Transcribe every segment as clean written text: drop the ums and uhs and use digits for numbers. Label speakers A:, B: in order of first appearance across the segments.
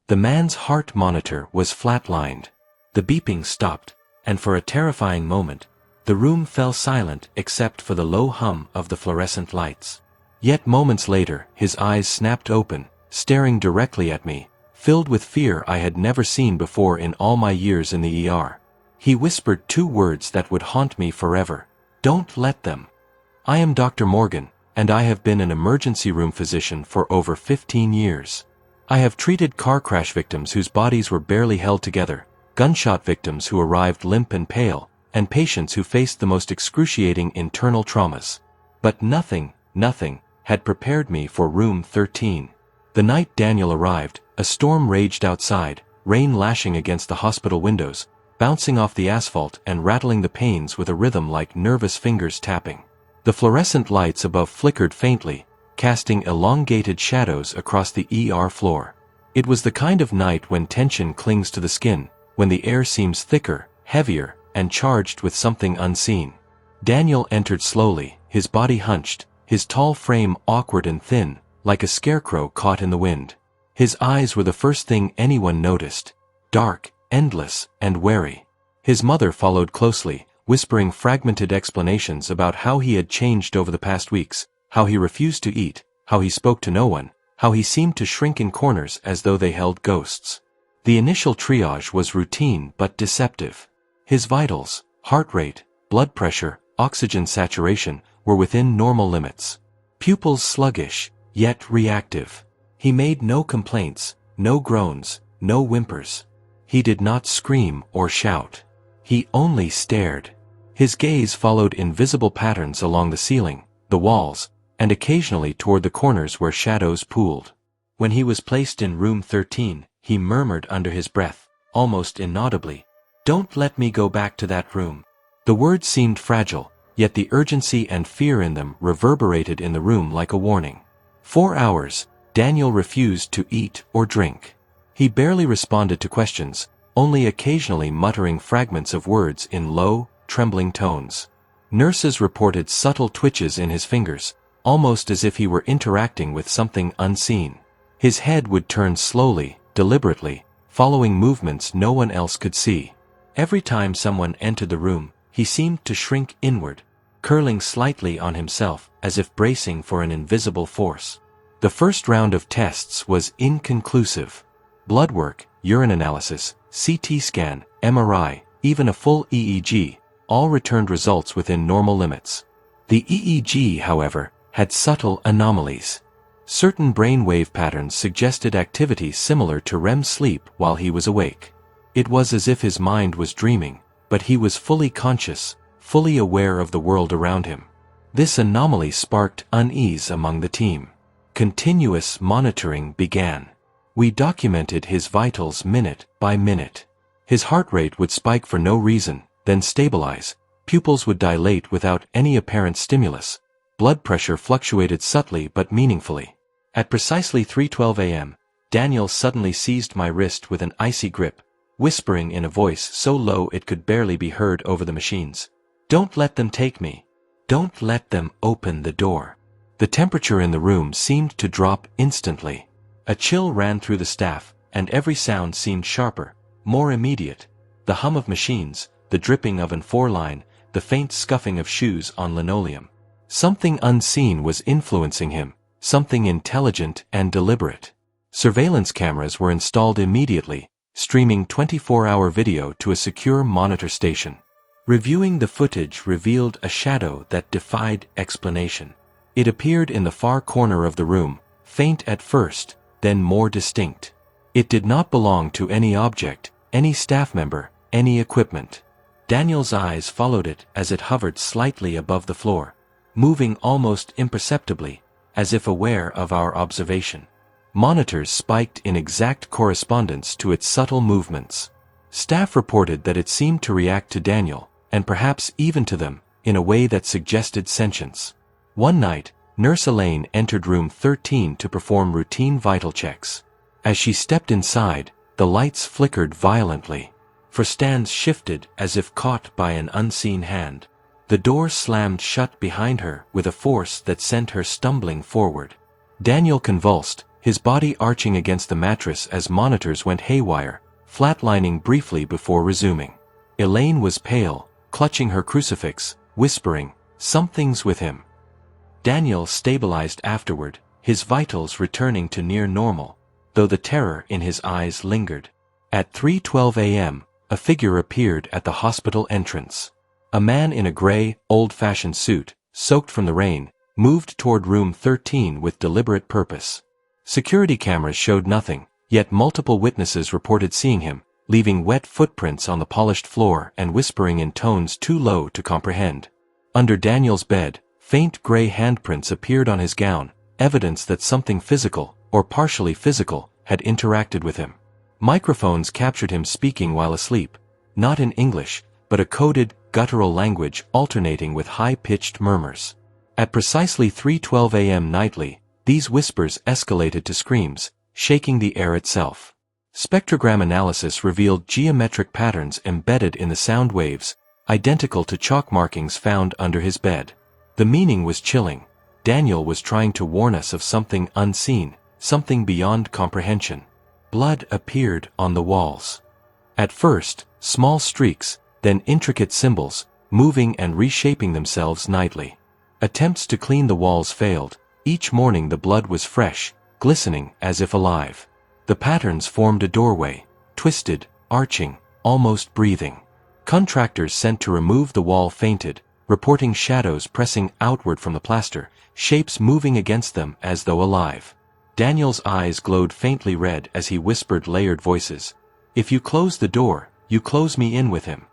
A: The man's heart monitor was flatlined. The beeping stopped, and for a terrifying moment, the room fell silent except for the low hum of the fluorescent lights. Yet moments later, his eyes snapped open, staring directly at me, filled with fear I had never seen before in all my years in the ER. He whispered 2 words that would haunt me forever. "Don't let them." I am Dr. Morgan, and I have been an emergency room physician for over 15 years. I have treated car crash victims whose bodies were barely held together, gunshot victims who arrived limp and pale, and patients who faced the most excruciating internal traumas. But nothing had prepared me for room 13. The night Daniel arrived, a storm raged outside, rain lashing against the hospital windows, bouncing off the asphalt and rattling the panes with a rhythm like nervous fingers tapping. The fluorescent lights above flickered faintly, casting elongated shadows across the ER floor. It was the kind of night when tension clings to the skin, when the air seems thicker, heavier, and charged with something unseen. Daniel entered slowly, his body hunched, his tall frame awkward and thin, like a scarecrow caught in the wind. His eyes were the first thing anyone noticed, dark, endless, and wary. His mother followed closely, whispering fragmented explanations about how he had changed over the past weeks, how he refused to eat, how he spoke to no one, how he seemed to shrink in corners as though they held ghosts. The initial triage was routine but deceptive. His vitals, heart rate, blood pressure, oxygen saturation, were within normal limits. Pupils sluggish, yet reactive. He made no complaints, no groans, no whimpers. He did not scream or shout. He only stared. His gaze followed invisible patterns along the ceiling, the walls, and occasionally toward the corners where shadows pooled. When he was placed in room 13, he murmured under his breath, almost inaudibly, "Don't let me go back to that room." The words seemed fragile, yet the urgency and fear in them reverberated in the room like a warning. 4 hours, Daniel refused to eat or drink. He barely responded to questions, only occasionally muttering fragments of words in low, trembling tones. Nurses reported subtle twitches in his fingers, almost as if he were interacting with something unseen. His head would turn slowly, deliberately, following movements no one else could see. Every time someone entered the room, he seemed to shrink inward, curling slightly on himself as if bracing for an invisible force. The first round of tests was inconclusive. Blood work, urine analysis, CT scan, MRI, even a full EEG, all returned results within normal limits. The EEG, however, had subtle anomalies. Certain brainwave patterns suggested activity similar to REM sleep while he was awake. It was as if his mind was dreaming, but he was fully conscious, fully aware of the world around him. This anomaly sparked unease among the team. Continuous monitoring began. We documented his vitals minute by minute. His heart rate would spike for no reason, then stabilize. Pupils would dilate without any apparent stimulus. Blood pressure fluctuated subtly but meaningfully. At precisely 3:12 a.m., Daniel suddenly seized my wrist with an icy grip, whispering in a voice so low it could barely be heard over the machines. "Don't let them take me. Don't let them open the door." The temperature in the room seemed to drop instantly. A chill ran through the staff, and every sound seemed sharper, more immediate. The hum of machines, the dripping of an four line, the faint scuffing of shoes on linoleum. Something unseen was influencing him, something intelligent and deliberate. Surveillance cameras were installed immediately, streaming 24-hour video to a secure monitor station. Reviewing the footage revealed a shadow that defied explanation. It appeared in the far corner of the room, faint at first, then more distinct. It did not belong to any object, any staff member, any equipment. Daniel's eyes followed it as it hovered slightly above the floor, moving almost imperceptibly, as if aware of our observation. Monitors spiked in exact correspondence to its subtle movements. Staff reported that it seemed to react to Daniel, and perhaps even to them, in a way that suggested sentience. One night, Nurse Elaine entered room 13 to perform routine vital checks. As she stepped inside, the lights flickered violently. Stands shifted as if caught by an unseen hand. The door slammed shut behind her with a force that sent her stumbling forward. Daniel convulsed, his body arching against the mattress as monitors went haywire, flatlining briefly before resuming. Elaine was pale, clutching her crucifix, whispering, "Something's with him." Daniel stabilized afterward, his vitals returning to near normal, though the terror in his eyes lingered. At 3:12 a.m., a figure appeared at the hospital entrance. A man in a gray, old-fashioned suit, soaked from the rain, moved toward room 13 with deliberate purpose. Security cameras showed nothing, yet multiple witnesses reported seeing him, leaving wet footprints on the polished floor and whispering in tones too low to comprehend. Under Daniel's bed, faint gray handprints appeared on his gown, evidence that something physical, or partially physical, had interacted with him. Microphones captured him speaking while asleep, not in English, but a coded, guttural language alternating with high-pitched murmurs. At precisely 3:12 a.m. nightly, these whispers escalated to screams, shaking the air itself. Spectrogram analysis revealed geometric patterns embedded in the sound waves, identical to chalk markings found under his bed. The meaning was chilling. Daniel was trying to warn us of something unseen, something beyond comprehension. Blood appeared on the walls. At first, small streaks, then intricate symbols, moving and reshaping themselves nightly. Attempts to clean the walls failed. Each morning the blood was fresh, glistening as if alive. The patterns formed a doorway, twisted, arching, almost breathing. Contractors sent to remove the wall fainted, reporting shadows pressing outward from the plaster, shapes moving against them as though alive. Daniel's eyes glowed faintly red as he whispered layered voices. "If you close the door, you close me in with him."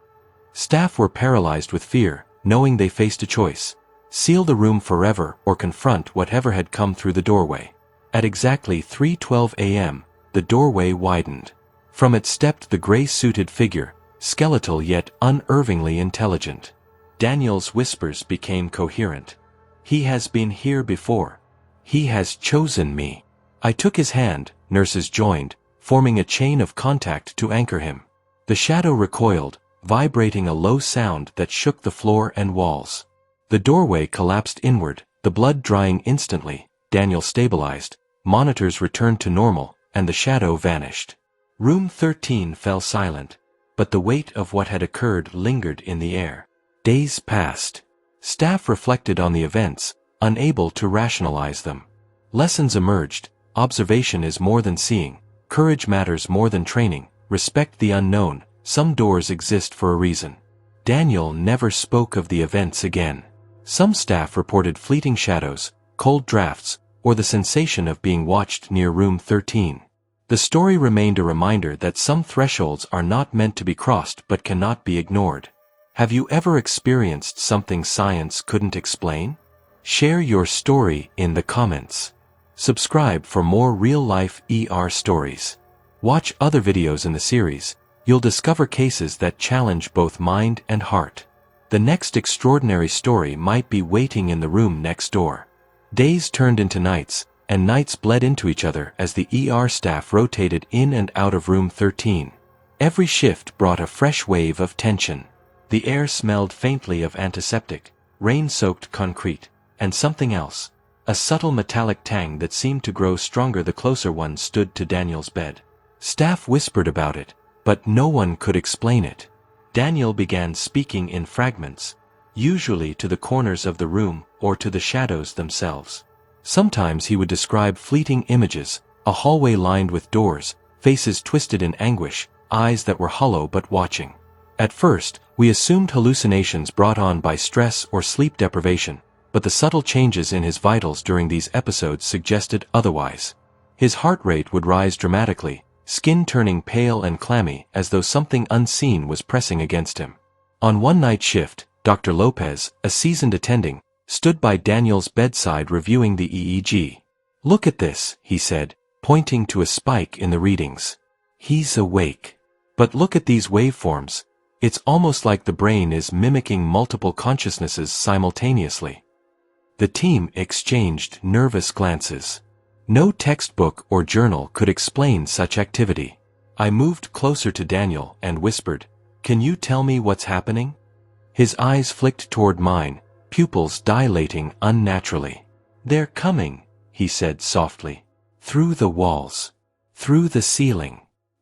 A: Staff were paralyzed with fear, knowing they faced a choice: seal the room forever or confront whatever had come through the doorway. At exactly 3:12 a.m., the doorway widened. From it stepped the gray-suited figure, skeletal yet unervingly intelligent. Daniel's whispers became coherent. "He has been here before. He has chosen me." I took his hand, nurses joined, forming a chain of contact to anchor him. The shadow recoiled, vibrating a low sound that shook the floor and walls. The doorway collapsed inward, the blood drying instantly. Daniel stabilized, monitors returned to normal, and the shadow vanished. Room 13 fell silent, but the weight of what had occurred lingered in the air. Days passed. Staff reflected on the events, unable to rationalize them. Lessons emerged: observation is more than seeing, courage matters more than training, respect the unknown, some doors exist for a reason. Daniel never spoke of the events again. Some staff reported fleeting shadows, cold drafts, or the sensation of being watched near room 13. The story remained a reminder that some thresholds are not meant to be crossed but cannot be ignored. Have you ever experienced something science couldn't explain? Share your story in the comments. Subscribe for more real-life ER stories. Watch other videos in the series. You'll discover cases that challenge both mind and heart. The next extraordinary story might be waiting in the room next door. Days turned into nights, and nights bled into each other as the ER staff rotated in and out of room 13. Every shift brought a fresh wave of tension. The air smelled faintly of antiseptic, rain-soaked concrete, and something else, a subtle metallic tang that seemed to grow stronger the closer one stood to Daniel's bed. Staff whispered about it, but no one could explain it. Daniel began speaking in fragments, usually to the corners of the room or to the shadows themselves. Sometimes he would describe fleeting images, a hallway lined with doors, faces twisted in anguish, eyes that were hollow but watching. At first, we assumed hallucinations brought on by stress or sleep deprivation, but the subtle changes in his vitals during these episodes suggested otherwise. His heart rate would rise dramatically, skin turning pale and clammy as though something unseen was pressing against him. On one night shift, Dr. Lopez, a seasoned attending, stood by Daniel's bedside reviewing the EEG. "Look at this," he said, pointing to a spike in the readings. "He's awake. But look at these waveforms. It's almost like the brain is mimicking multiple consciousnesses simultaneously." The team exchanged nervous glances. No textbook or journal could explain such activity. I moved closer to Daniel and whispered, "Can you tell me what's happening?" His eyes flicked toward mine, pupils dilating unnaturally. "They're coming," he said softly. through the walls, through the ceiling.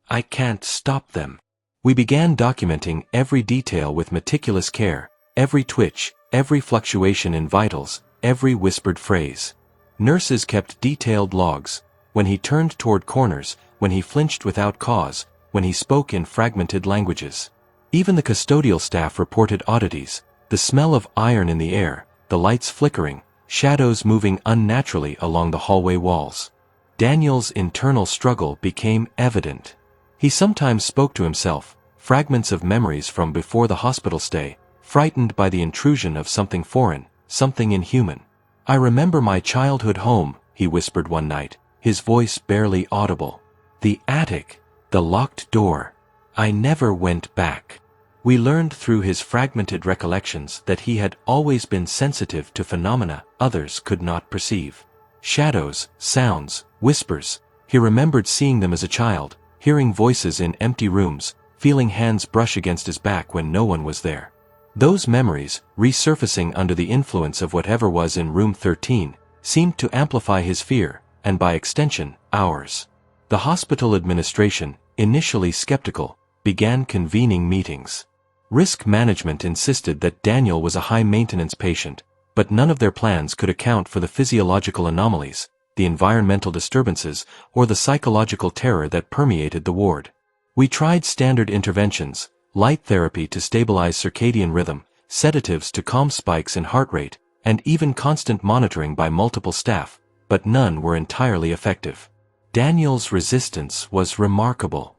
A: I can't stop them. We began documenting every detail with meticulous care, every twitch, every fluctuation in vitals, every whispered phrase. Nurses kept detailed logs, when he turned toward corners, when he flinched without cause, when he spoke in fragmented languages. Even the custodial staff reported oddities, the smell of iron in the air, the lights flickering, shadows moving unnaturally along the hallway walls. Daniel's internal struggle became evident. He sometimes spoke to himself, fragments of memories from before the hospital stay, frightened by the intrusion of something foreign, something inhuman. "I remember my childhood home," he whispered one night, his voice barely audible. "The attic, the locked door. I never went back." We learned through his fragmented recollections that he had always been sensitive to phenomena others could not perceive. Shadows, sounds, whispers. He remembered seeing them as a child, hearing voices in empty rooms, feeling hands brush against his back when no one was there. Those memories, resurfacing under the influence of whatever was in room 13, seemed to amplify his fear, and by extension, ours. The hospital administration, initially skeptical, began convening meetings. Risk management insisted that Daniel was a high-maintenance patient, but none of their plans could account for the physiological anomalies, the environmental disturbances, or the psychological terror that permeated the ward. We tried standard interventions, light therapy to stabilize circadian rhythm, sedatives to calm spikes in heart rate, and even constant monitoring by multiple staff, but none were entirely effective. Daniel's resistance was remarkable.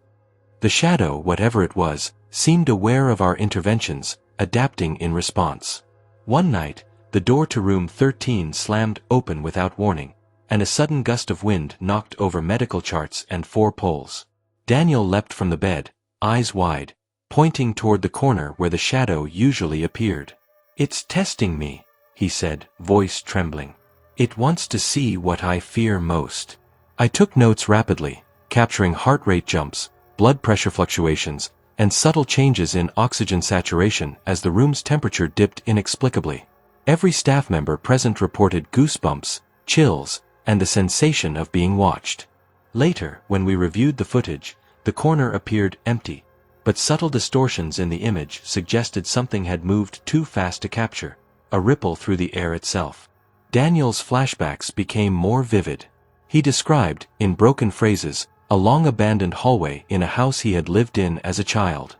A: The shadow, whatever it was, seemed aware of our interventions, adapting in response. One night, the door to room 13 slammed open without warning, and a sudden gust of wind knocked over medical charts and 4 poles. Daniel leapt from the bed, eyes wide, pointing toward the corner where the shadow usually appeared. "It's testing me," he said, voice trembling. "It wants to see what I fear most." I took notes rapidly, capturing heart rate jumps, blood pressure fluctuations, and subtle changes in oxygen saturation as the room's temperature dipped inexplicably. Every staff member present reported goosebumps, chills, and the sensation of being watched. Later, when we reviewed the footage, the corner appeared empty, but subtle distortions in the image suggested something had moved too fast to capture, a ripple through the air itself. Daniel's flashbacks became more vivid. He described, in broken phrases, a long-abandoned hallway in a house he had lived in as a child.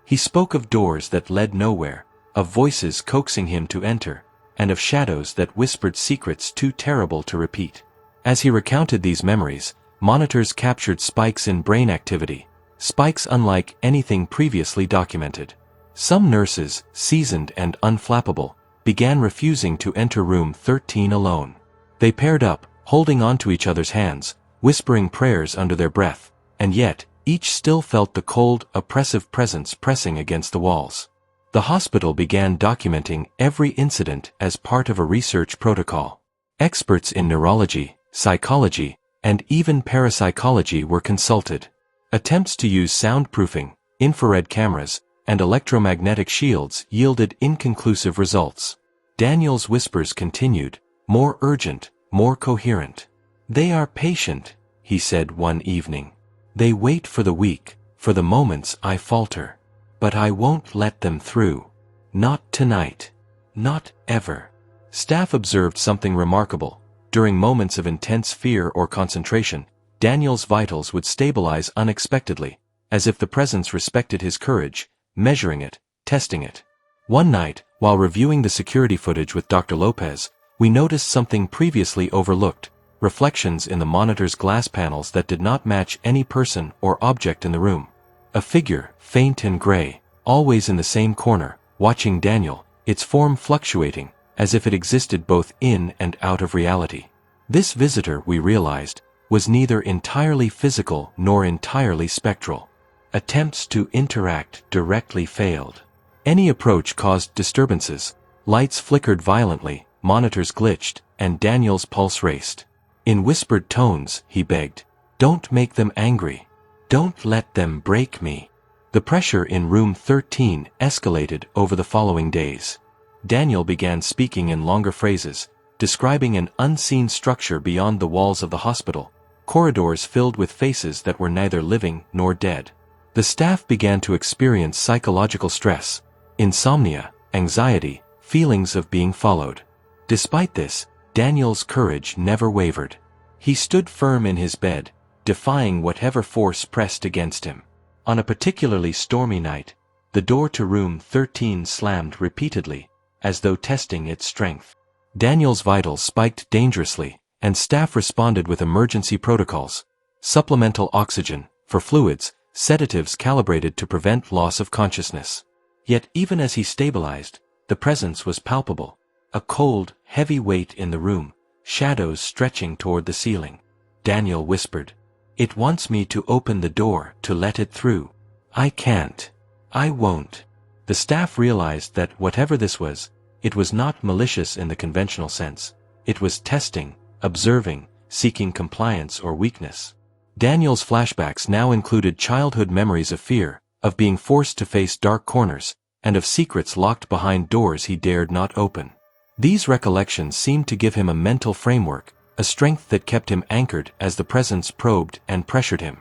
A: He spoke of doors that led nowhere, of voices coaxing him to enter, and of shadows that whispered secrets too terrible to repeat. As he recounted these memories, monitors captured spikes in brain activity, spikes unlike anything previously documented. Some nurses, seasoned and unflappable, began refusing to enter room 13 alone. They paired up, holding onto each other's hands, whispering prayers under their breath, and yet, each still felt the cold, oppressive presence pressing against the walls. The hospital began documenting every incident as part of a research protocol. Experts in neurology, psychology, and even parapsychology were consulted. Attempts to use soundproofing, infrared cameras, and electromagnetic shields yielded inconclusive results. Daniel's whispers continued, more urgent, more coherent. "They are patient," he said one evening. "They wait for the weak, for the moments I falter. But I won't let them through. Not tonight. Not ever." Staff observed something remarkable. During moments of intense fear or concentration, Daniel's vitals would stabilize unexpectedly, as if the presence respected his courage, measuring it, testing it. One night, while reviewing the security footage with Dr. Lopez, we noticed something previously overlooked. Reflections in the monitor's glass panels that did not match any person or object in the room. A figure, faint and gray, always in the same corner, watching Daniel, its form fluctuating, as if it existed both in and out of reality. This visitor, we realized, was neither entirely physical nor entirely spectral. Attempts to interact directly failed. Any approach caused disturbances, lights flickered violently, monitors glitched, and Daniel's pulse raced. In whispered tones, he begged, "Don't make them angry. Don't let them break me." The pressure in room 13 escalated over the following days. Daniel began speaking in longer phrases, describing an unseen structure beyond the walls of the hospital, corridors filled with faces that were neither living nor dead. The staff began to experience psychological stress, insomnia, anxiety, feelings of being followed. Despite this, Daniel's courage never wavered. He stood firm in his bed, defying whatever force pressed against him. On a particularly stormy night, the door to room 13 slammed repeatedly, as though testing its strength. Daniel's vitals spiked dangerously, and staff responded with emergency protocols: supplemental oxygen for fluids, sedatives calibrated to prevent loss of consciousness. Yet even as he stabilized, the presence was palpable. A cold, heavy weight in the room, shadows stretching toward the ceiling. Daniel whispered, "It wants me to open the door to let it through. I can't. I won't." The staff realized that whatever this was, it was not malicious in the conventional sense. It was testing, observing, seeking compliance or weakness. Daniel's flashbacks now included childhood memories of fear, of being forced to face dark corners, and of secrets locked behind doors he dared not open. These recollections seemed to give him a mental framework, a strength that kept him anchored as the presence probed and pressured him.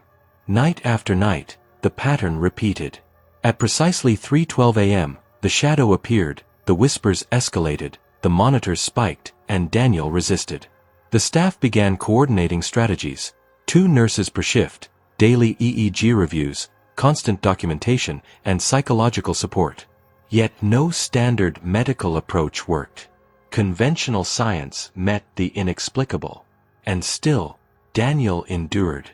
A: Night after night, the pattern repeated. At precisely 3:12 a.m., the shadow appeared, the whispers escalated, the monitors spiked, and Daniel resisted. The staff began coordinating strategies: 2 nurses per shift, daily EEG reviews, constant documentation, and psychological support. Yet no standard medical approach worked. Conventional science met the inexplicable. And still, Daniel endured.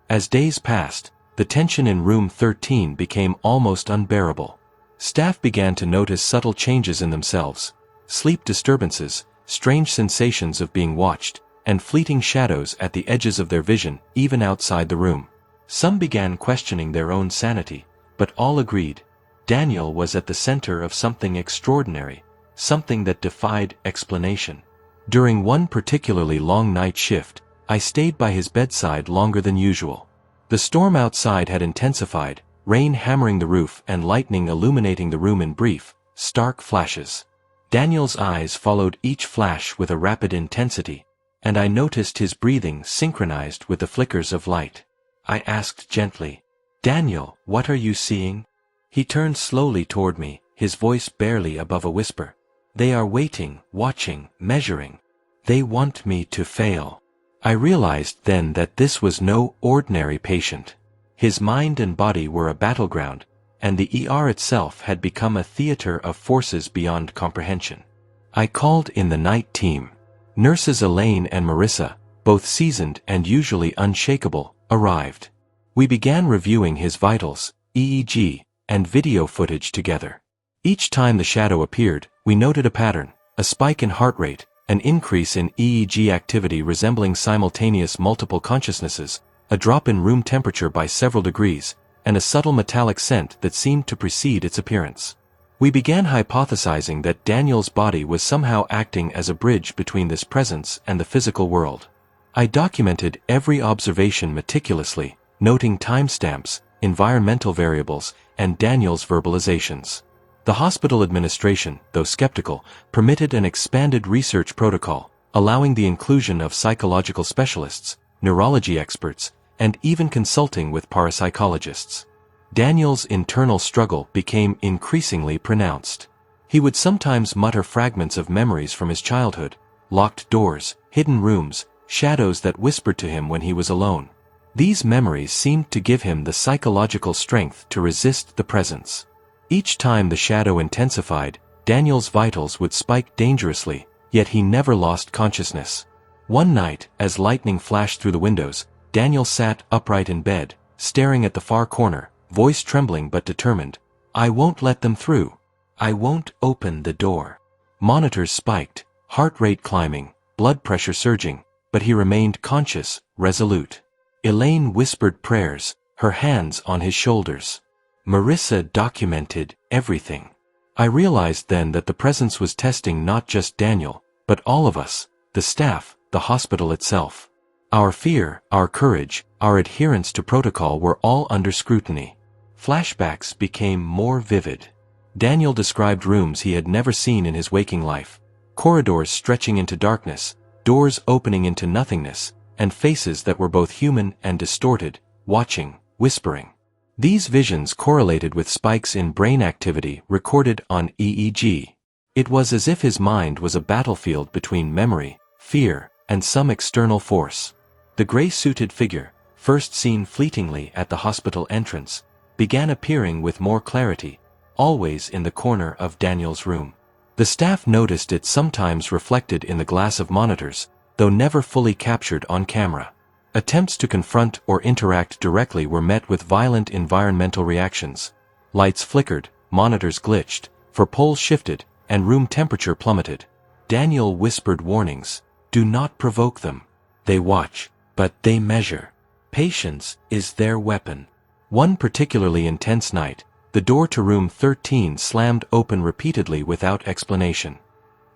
A: As days passed, the tension in room 13 became almost unbearable. Staff began to notice subtle changes in themselves: sleep disturbances, strange sensations of being watched, and fleeting shadows at the edges of their vision, even outside the room. Some began questioning their own sanity, but all agreed Daniel was at the center of something extraordinary, something that defied explanation. During one particularly long night shift, I stayed by his bedside longer than usual. The storm outside had intensified, rain hammering the roof and lightning illuminating the room in brief, stark flashes. Daniel's eyes followed each flash with a rapid intensity, and I noticed his breathing synchronized with the flickers of light. I asked gently, "Daniel, what are you seeing?" He turned slowly toward me, his voice barely above a whisper. "They are waiting, watching, measuring. They want me to fail." I realized then that this was no ordinary patient. His mind and body were a battleground, and the ER itself had become a theater of forces beyond comprehension. I called in the night team. Nurses Elaine and Marissa, both seasoned and usually unshakable, arrived. We began reviewing his vitals, EEG, and video footage together. Each time the shadow appeared, we noted a pattern: a spike in heart rate, an increase in EEG activity resembling simultaneous multiple consciousnesses, a drop in room temperature by several degrees, and a subtle metallic scent that seemed to precede its appearance. We began hypothesizing that Daniel's body was somehow acting as a bridge between this presence and the physical world. I documented every observation meticulously, noting timestamps, environmental variables, and Daniel's verbalizations. The hospital administration, though skeptical, permitted an expanded research protocol, allowing the inclusion of psychological specialists, neurology experts, and even consulting with parapsychologists. Daniel's internal struggle became increasingly pronounced. He would sometimes mutter fragments of memories from his childhood: locked doors, hidden rooms, shadows that whispered to him when he was alone. These memories seemed to give him the psychological strength to resist the presence. Each time the shadow intensified, Daniel's vitals would spike dangerously, yet he never lost consciousness. One night, as lightning flashed through the windows, Daniel sat upright in bed, staring at the far corner, voice trembling but determined. "I won't let them through. I won't open the door." Monitors spiked, heart rate climbing, blood pressure surging, but he remained conscious, resolute. Elaine whispered prayers, her hands on his shoulders. Marissa documented everything. I realized then that the presence was testing not just Daniel, but all of us, the staff, the hospital itself. Our fear, our courage, our adherence to protocol were all under scrutiny. Flashbacks became more vivid. Daniel described rooms he had never seen in his waking life: corridors stretching into darkness, doors opening into nothingness, and faces that were both human and distorted, watching, whispering. These visions correlated with spikes in brain activity recorded on EEG. It was as if his mind was a battlefield between memory, fear, and some external force. The gray-suited figure, first seen fleetingly at the hospital entrance, began appearing with more clarity, always in the corner of Daniel's room. The staff noticed it sometimes reflected in the glass of monitors, though never fully captured on camera. Attempts to confront or interact directly were met with violent environmental reactions. Lights flickered, monitors glitched, poles shifted, and room temperature plummeted. Daniel whispered warnings. Do not provoke them. They watch, but they measure. Patience is their weapon. One particularly intense night, the door to room 13 slammed open repeatedly without explanation.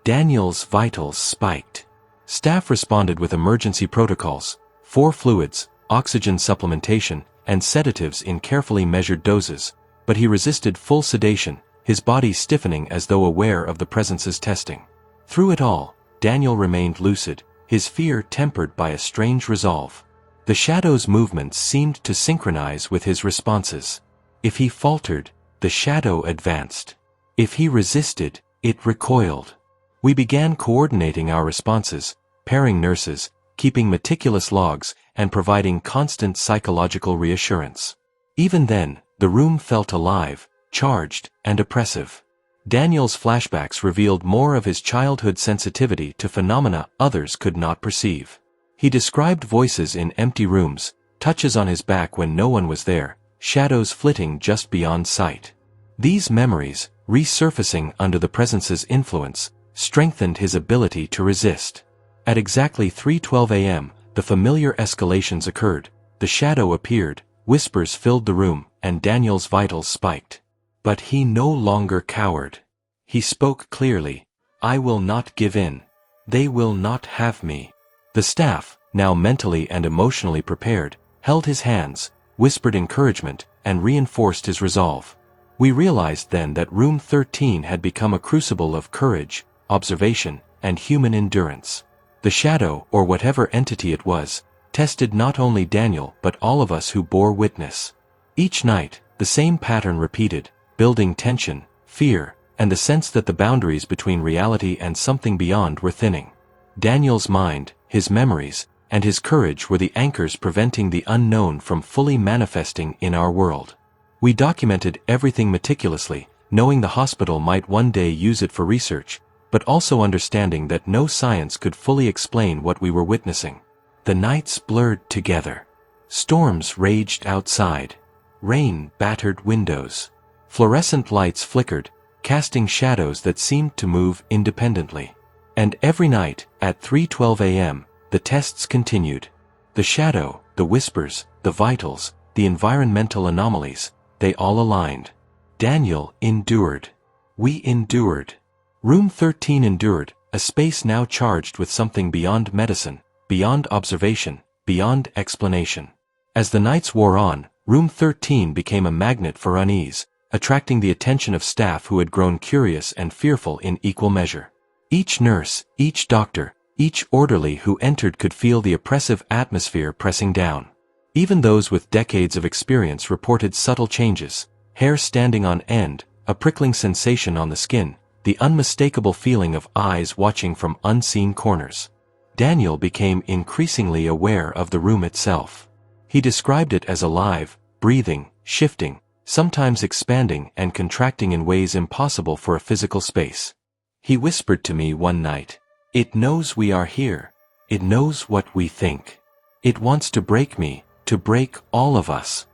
A: Daniel's vitals spiked. Staff responded with emergency protocols, 4 fluids, oxygen supplementation, and sedatives in carefully measured doses, but he resisted full sedation, his body stiffening as though aware of the presence's testing. Through it all, Daniel remained lucid, his fear tempered by a strange resolve. The shadow's movements seemed to synchronize with his responses. If he faltered, the shadow advanced. If he resisted, it recoiled. We began coordinating our responses, pairing nurses, keeping meticulous logs, and providing constant psychological reassurance. Even then, the room felt alive, charged, and oppressive. Daniel's flashbacks revealed more of his childhood sensitivity to phenomena others could not perceive. He described voices in empty rooms, touches on his back when no one was there, shadows flitting just beyond sight. These memories, resurfacing under the presence's influence, strengthened his ability to resist. At exactly 3:12 a.m., the familiar escalations occurred, the shadow appeared, whispers filled the room, and Daniel's vitals spiked. But he no longer cowered. He spoke clearly. I will not give in. They will not have me. The staff, now mentally and emotionally prepared, held his hands, whispered encouragement, and reinforced his resolve. We realized then that room 13 had become a crucible of courage, observation, and human endurance. The shadow, or whatever entity it was, tested not only Daniel but all of us who bore witness. Each night, the same pattern repeated, building tension, fear, and the sense that the boundaries between reality and something beyond were thinning. Daniel's mind, his memories, and his courage were the anchors preventing the unknown from fully manifesting in our world. We documented everything meticulously, knowing the hospital might one day use it for research, but also understanding that no science could fully explain what we were witnessing. The nights blurred together. Storms raged outside. Rain battered windows. Fluorescent lights flickered, casting shadows that seemed to move independently. And every night, at 3:12 a.m., the tests continued. The shadow, the whispers, the vitals, the environmental anomalies, they all aligned. Daniel endured. We endured. Room 13 endured, a space now charged with something beyond medicine, beyond observation, beyond explanation. As the nights wore on, room 13 became a magnet for unease, attracting the attention of staff who had grown curious and fearful in equal measure. Each nurse, each doctor, each orderly who entered could feel the oppressive atmosphere pressing down. Even those with decades of experience reported subtle changes, hair standing on end, a prickling sensation on the skin, the unmistakable feeling of eyes watching from unseen corners. Daniel became increasingly aware of the room itself. He described it as alive, breathing, shifting, sometimes expanding and contracting in ways impossible for a physical space. He whispered to me one night, "It knows we are here. It knows what we think. It wants to break me, to break all of us."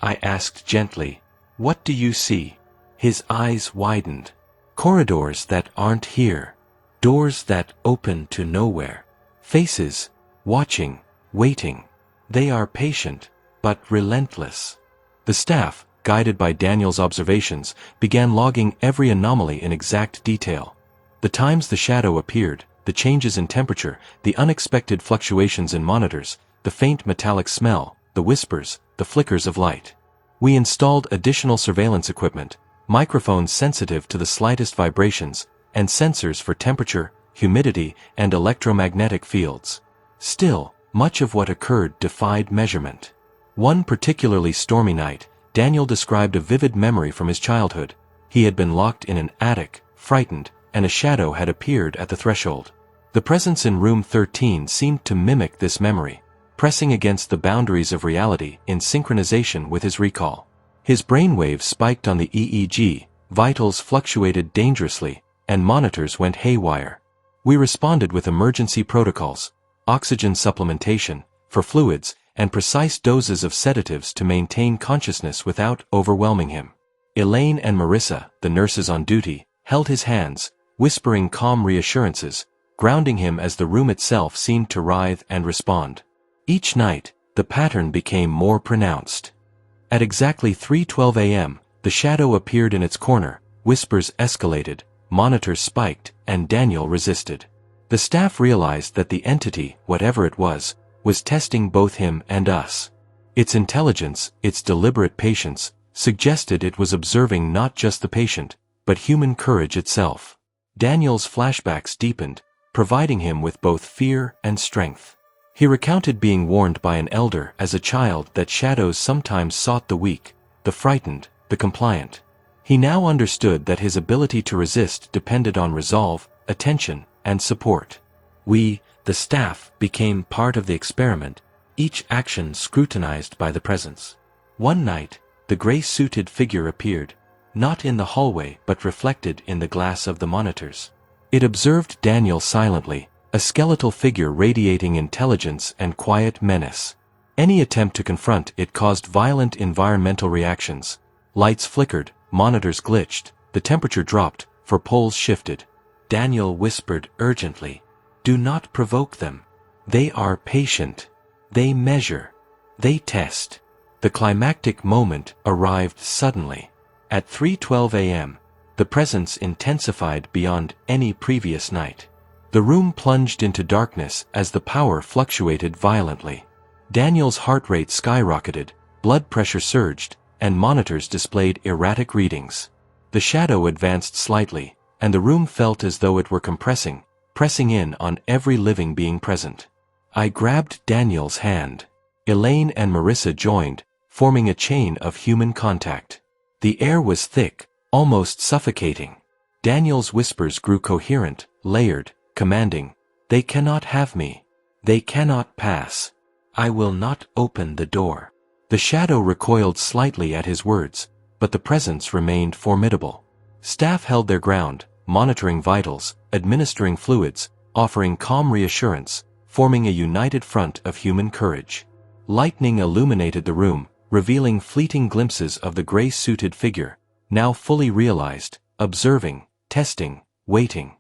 A: I asked gently, "What do you see?" His eyes widened. Corridors that aren't here. Doors that open to nowhere. Faces, watching, waiting. They are patient, but relentless. The staff, guided by Daniel's observations, began logging every anomaly in exact detail. The times the shadow appeared, the changes in temperature, the unexpected fluctuations in monitors, the faint metallic smell, the whispers, the flickers of light. We installed additional surveillance equipment, microphones sensitive to the slightest vibrations, and sensors for temperature, humidity, and electromagnetic fields. Still, much of what occurred defied measurement. One particularly stormy night, Daniel described a vivid memory from his childhood. He had been locked in an attic, frightened, and a shadow had appeared at the threshold. The presence in room 13 seemed to mimic this memory, pressing against the boundaries of reality in synchronization with his recall. His brainwaves spiked on the EEG, vitals fluctuated dangerously, and monitors went haywire. We responded with emergency protocols, oxygen supplementation, for fluids, and precise doses of sedatives to maintain consciousness without overwhelming him. Elaine and Marissa, the nurses on duty, held his hands, whispering calm reassurances, grounding him as the room itself seemed to writhe and respond. Each night, the pattern became more pronounced. At exactly 3:12 a.m., the shadow appeared in its corner, whispers escalated, monitors spiked, and Daniel resisted. The staff realized that the entity, whatever it was testing both him and us. Its intelligence, its deliberate patience, suggested it was observing not just the patient, but human courage itself. Daniel's flashbacks deepened, providing him with both fear and strength. He recounted being warned by an elder as a child that shadows sometimes sought the weak, the frightened, the compliant. He now understood that his ability to resist depended on resolve, attention, and support. We, the staff, became part of the experiment, each action scrutinized by the presence. One night, the gray-suited figure appeared, not in the hallway but reflected in the glass of the monitors. It observed Daniel silently, a skeletal figure radiating intelligence and quiet menace. Any attempt to confront it caused violent environmental reactions. Lights flickered, monitors glitched, the temperature dropped, for poles shifted. Daniel whispered urgently, "Do not provoke them. They are patient. They measure. They test." The climactic moment arrived suddenly. At 3:12 a.m., the presence intensified beyond any previous night. The room plunged into darkness as the power fluctuated violently. Daniel's heart rate skyrocketed, blood pressure surged, and monitors displayed erratic readings. The shadow advanced slightly, and the room felt as though it were compressing, pressing in on every living being present. I grabbed Daniel's hand. Elaine and Marissa joined, forming a chain of human contact. The air was thick, almost suffocating. Daniel's whispers grew coherent, layered, commanding, "They cannot have me. They cannot pass. I will not open the door." The shadow recoiled slightly at his words, but the presence remained formidable. Staff held their ground, monitoring vitals, administering fluids, offering calm reassurance, forming a united front of human courage. Lightning illuminated the room, revealing fleeting glimpses of the gray-suited figure, now fully realized, observing, testing, waiting.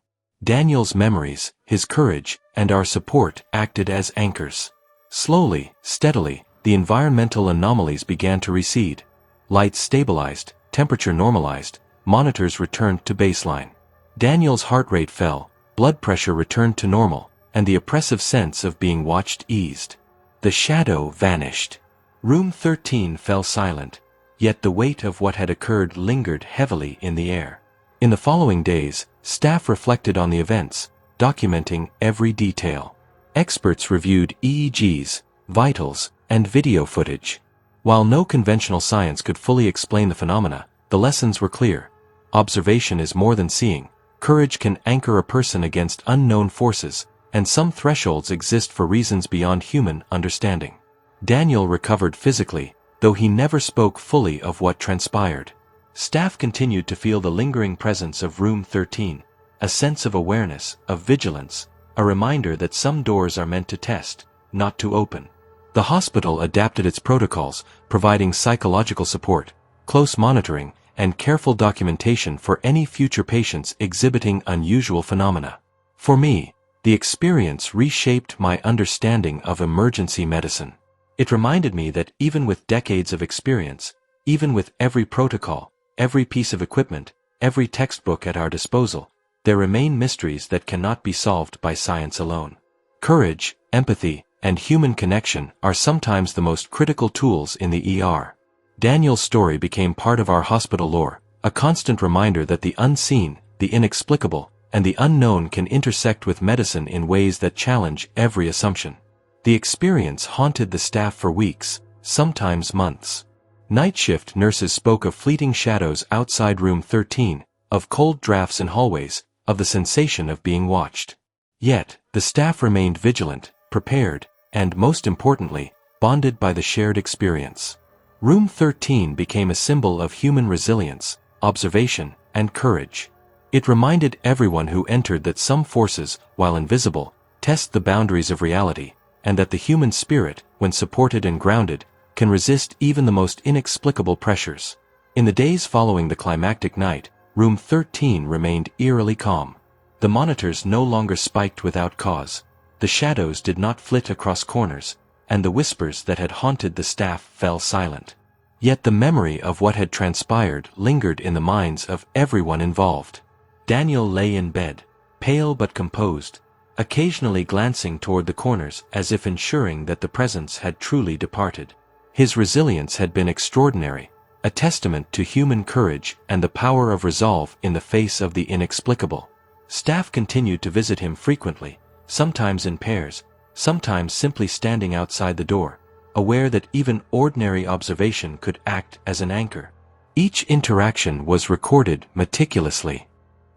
A: Daniel's memories, his courage, and our support acted as anchors. Slowly, steadily, the environmental anomalies began to recede. Lights stabilized, temperature normalized, monitors returned to baseline. Daniel's heart rate fell, blood pressure returned to normal, and the oppressive sense of being watched eased. The shadow vanished. Room 13 fell silent, yet the weight of what had occurred lingered heavily in the air. In the following days, staff reflected on the events, documenting every detail. Experts reviewed EEGs, vitals, and video footage. While no conventional science could fully explain the phenomena, the lessons were clear. Observation is more than seeing. Courage can anchor a person against unknown forces, and some thresholds exist for reasons beyond human understanding. Daniel recovered physically, though he never spoke fully of what transpired. Staff continued to feel the lingering presence of room 13, a sense of awareness, of vigilance, a reminder that some doors are meant to test, not to open. The hospital adapted its protocols, providing psychological support, close monitoring, and careful documentation for any future patients exhibiting unusual phenomena. For me, the experience reshaped my understanding of emergency medicine. It reminded me that even with decades of experience, even with every protocol, every piece of equipment, every textbook at our disposal, there remain mysteries that cannot be solved by science alone. Courage, empathy, and human connection are sometimes the most critical tools in the ER. Daniel's story became part of our hospital lore, a constant reminder that the unseen, the inexplicable, and the unknown can intersect with medicine in ways that challenge every assumption. The experience haunted the staff for weeks, sometimes months. Night shift nurses spoke of fleeting shadows outside room 13, of cold drafts in hallways, of the sensation of being watched. Yet, the staff remained vigilant, prepared, and most importantly, bonded by the shared experience. Room 13 became a symbol of human resilience, observation, and courage. It reminded everyone who entered that some forces, while invisible, test the boundaries of reality, and that the human spirit, when supported and grounded, can resist even the most inexplicable pressures. In the days following the climactic night, room 13 remained eerily calm. The monitors no longer spiked without cause, the shadows did not flit across corners, and the whispers that had haunted the staff fell silent. Yet the memory of what had transpired lingered in the minds of everyone involved. Daniel lay in bed, pale but composed, occasionally glancing toward the corners as if ensuring that the presence had truly departed. His resilience had been extraordinary, a testament to human courage and the power of resolve in the face of the inexplicable. Staff continued to visit him frequently, sometimes in pairs, sometimes simply standing outside the door, aware that even ordinary observation could act as an anchor. Each interaction was recorded meticulously.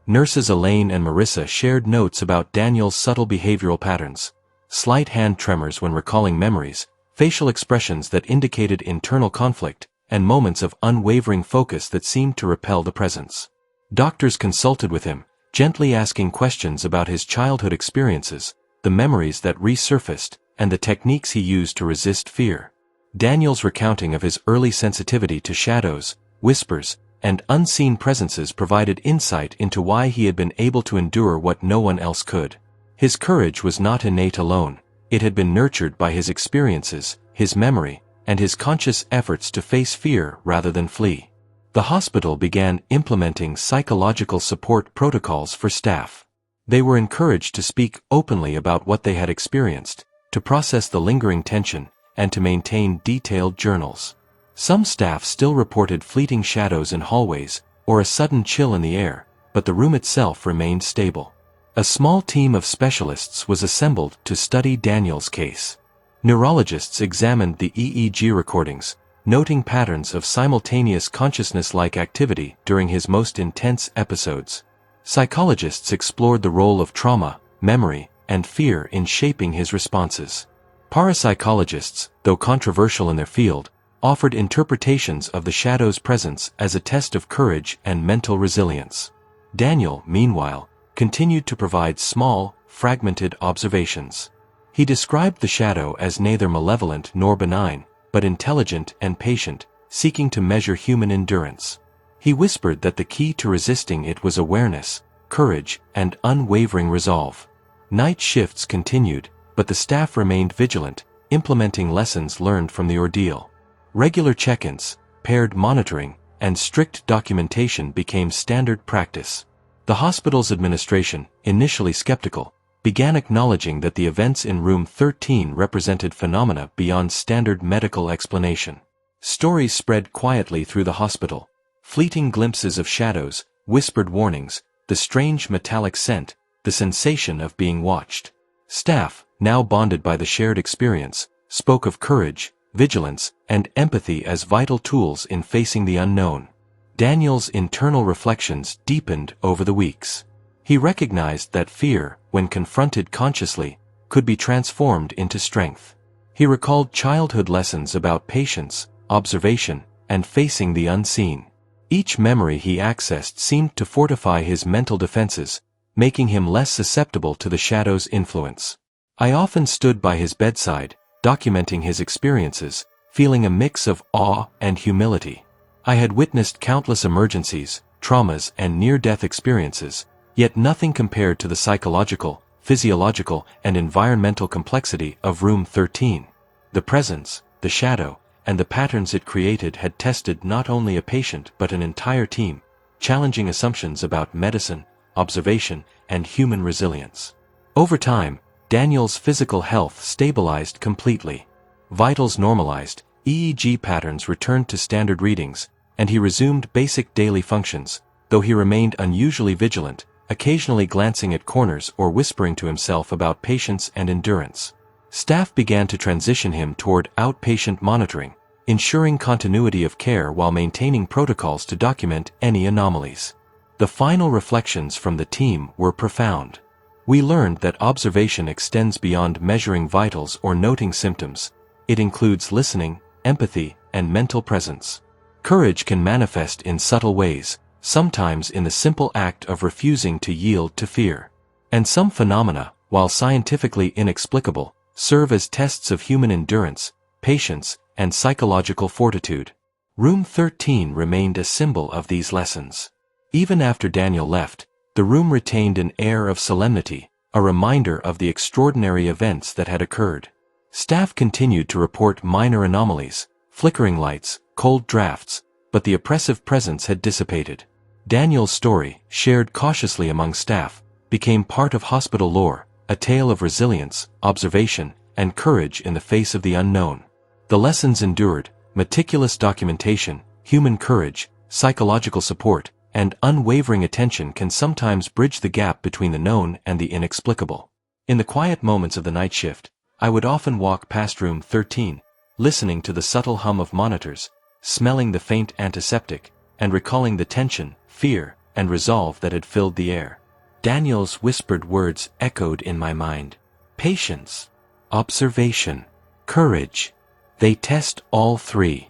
A: Nurses Elaine and Marissa shared notes about Daniel's subtle behavioral patterns, slight hand tremors when recalling memories, facial expressions that indicated internal conflict, and moments of unwavering focus that seemed to repel the presence. Doctors consulted with him, gently asking questions about his childhood experiences, the memories that resurfaced, and the techniques he used to resist fear. Daniel's recounting of his early sensitivity to shadows, whispers, and unseen presences provided insight into why he had been able to endure what no one else could. His courage was not innate alone, it had been nurtured by his experiences, his memory, and his conscious efforts to face fear rather than flee. The hospital began implementing psychological support protocols for staff. They were encouraged to speak openly about what they had experienced, to process the lingering tension, and to maintain detailed journals. Some staff still reported fleeting shadows in hallways, or a sudden chill in the air, but the room itself remained stable. A small team of specialists was assembled to study Daniel's case. Neurologists examined the EEG recordings, noting patterns of simultaneous consciousness-like activity during his most intense episodes. Psychologists explored the role of trauma, memory, and fear in shaping his responses. Parapsychologists, though controversial in their field, offered interpretations of the shadow's presence as a test of courage and mental resilience. Daniel, meanwhile, continued to provide small, fragmented observations. He described the shadow as neither malevolent nor benign, but intelligent and patient, seeking to measure human endurance. He whispered that the key to resisting it was awareness, courage, and unwavering resolve. Night shifts continued, but the staff remained vigilant, implementing lessons learned from the ordeal. Regular check-ins, paired monitoring, and strict documentation became standard practice. The hospital's administration, initially skeptical, began acknowledging that the events in room 13 represented phenomena beyond standard medical explanation. Stories spread quietly through the hospital, fleeting glimpses of shadows, whispered warnings, the strange metallic scent, the sensation of being watched. Staff, now bonded by the shared experience, spoke of courage, vigilance, and empathy as vital tools in facing the unknown. Daniel's internal reflections deepened over the weeks. He recognized that fear, when confronted consciously, could be transformed into strength. He recalled childhood lessons about patience, observation, and facing the unseen. Each memory he accessed seemed to fortify his mental defenses, making him less susceptible to the shadow's influence. I often stood by his bedside, documenting his experiences, feeling a mix of awe and humility. I had witnessed countless emergencies, traumas, and near-death experiences, yet nothing compared to the psychological, physiological, and environmental complexity of room 13. The presence, the shadow, and the patterns it created had tested not only a patient but an entire team, challenging assumptions about medicine, observation, and human resilience. Over time, Daniel's physical health stabilized completely. Vitals normalized, EEG patterns returned to standard readings, and he resumed basic daily functions, though he remained unusually vigilant, occasionally glancing at corners or whispering to himself about patience and endurance. Staff began to transition him toward outpatient monitoring, ensuring continuity of care while maintaining protocols to document any anomalies. The final reflections from the team were profound. We learned that observation extends beyond measuring vitals or noting symptoms. It includes listening, empathy, and mental presence. Courage can manifest in subtle ways, sometimes in the simple act of refusing to yield to fear. And some phenomena, while scientifically inexplicable, serve as tests of human endurance, patience, and psychological fortitude. Room 13 remained a symbol of these lessons. Even after Daniel left, the room retained an air of solemnity, a reminder of the extraordinary events that had occurred. Staff continued to report minor anomalies, flickering lights, cold drafts, but the oppressive presence had dissipated. Daniel's story, shared cautiously among staff, became part of hospital lore, a tale of resilience, observation, and courage in the face of the unknown. The lessons endured: meticulous documentation, human courage, psychological support, and unwavering attention can sometimes bridge the gap between the known and the inexplicable. In the quiet moments of the night shift, I would often walk past room 13, listening to the subtle hum of monitors, smelling the faint antiseptic, and recalling the tension, fear, and resolve that had filled the air. Daniel's whispered words echoed in my mind. Patience, observation, courage. They test all three.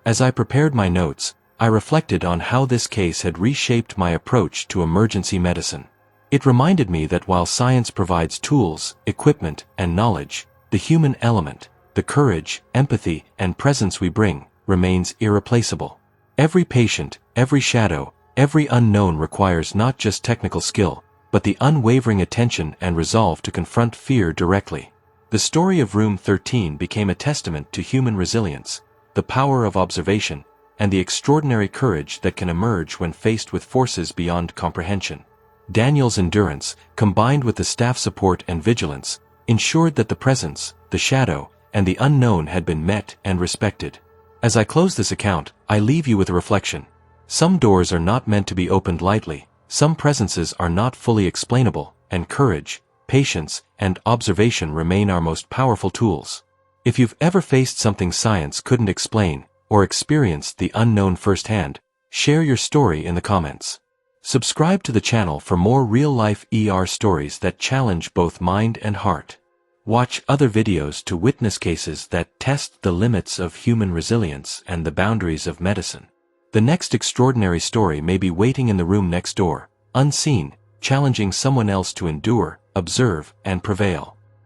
A: As I prepared my notes, I reflected on how this case had reshaped my approach to emergency medicine. It reminded me that while science provides tools, equipment, and knowledge, the human element, the courage, empathy, and presence we bring, remains irreplaceable. Every patient, every shadow, every unknown requires not just technical skill, but the unwavering attention and resolve to confront fear directly. The story of Room 13 became a testament to human resilience, the power of observation, and the extraordinary courage that can emerge when faced with forces beyond comprehension. Daniel's endurance, combined with the staff support and vigilance, ensured that the presence, the shadow, and the unknown had been met and respected. As I close this account, I leave you with a reflection. Some doors are not meant to be opened lightly, some presences are not fully explainable, and courage, patience, and observation remain our most powerful tools. If you've ever faced something science couldn't explain, or experienced the unknown firsthand, share your story in the comments. Subscribe to the channel for more real-life ER stories that challenge both mind and heart. Watch other videos to witness cases that test the limits of human resilience and the boundaries of medicine. The next extraordinary story may be waiting in the room next door, unseen, challenging someone else to endure, observe, and prevail.